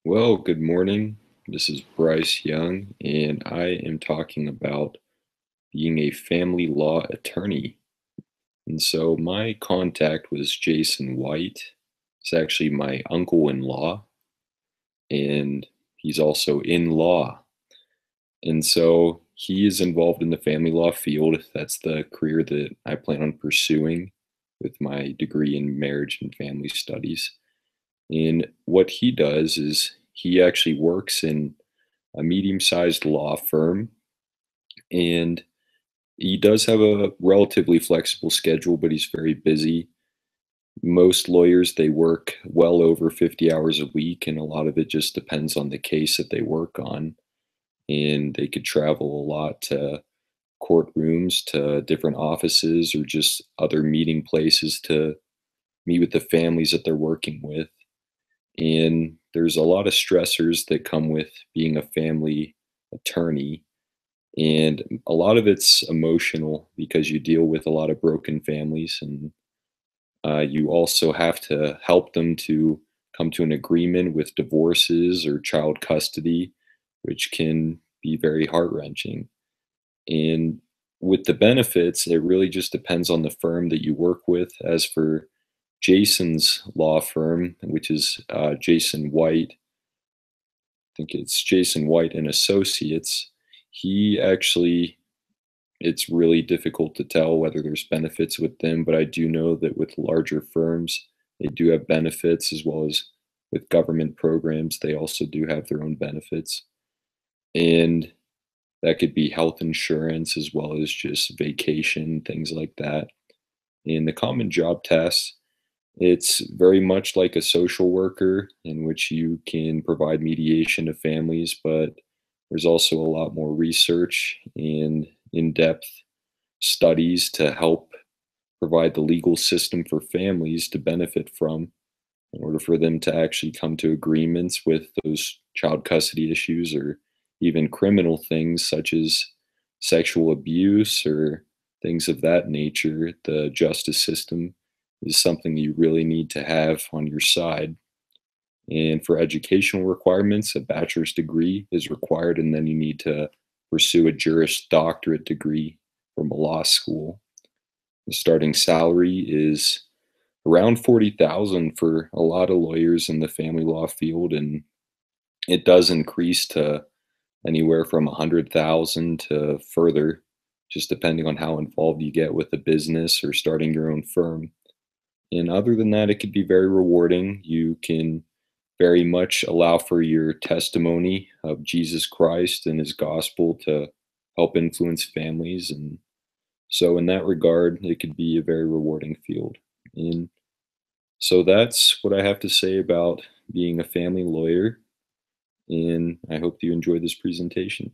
Well, good morning. This is Bryce Young, and I am talking about being a family law attorney. And so my contact was Jason White. It's actually my uncle-in-law, and he's also in law. And so he is involved in the family law field. That's the career that I plan on pursuing with my degree in marriage and family studies. And what he does is he actually works in a medium-sized law firm, and he does have a relatively flexible schedule, but he's very busy. Most lawyers, they work well over 50 hours a week, and a lot of it just depends on the case that they work on. And they could travel a lot to courtrooms, to different offices, or just other meeting places to meet with the families that they're working with. And there's a lot of stressors that come with being a family attorney. And a lot of it's emotional because you deal with a lot of broken families, and you also have to help them to come to an agreement with divorces or child custody, which can be very heart wrenching. And with the benefits, it really just depends on the firm that you work with. As for Jason's law firm, which is Jason White, think it's Jason White and Associates. He actually, it's really difficult to tell whether there's benefits with them, but I do know that with larger firms, they do have benefits as well as with government programs, they also do have their own benefits. And that could be health insurance as well as just vacation, things like that. In the common job test, it's very much like a social worker in which you can provide mediation to families, but there's also a lot more research and in-depth studies to help provide the legal system for families to benefit from in order for them to actually come to agreements with those child custody issues or even criminal things such as sexual abuse or things of that nature. The justice system is something you really need to have on your side. And for educational requirements, a bachelor's degree is required, and then you need to pursue a Juris Doctorate degree from a law school. The starting salary is around 40,000 for a lot of lawyers in the family law field, and it does increase to anywhere from 100,000 to further, just depending on how involved you get with the business or starting your own firm. And other than that, it could be very rewarding. You can very much allow for your testimony of Jesus Christ and his gospel to help influence families. And so, in that regard, it could be a very rewarding field. And so, that's what I have to say about being a family lawyer. And I hope you enjoy this presentation.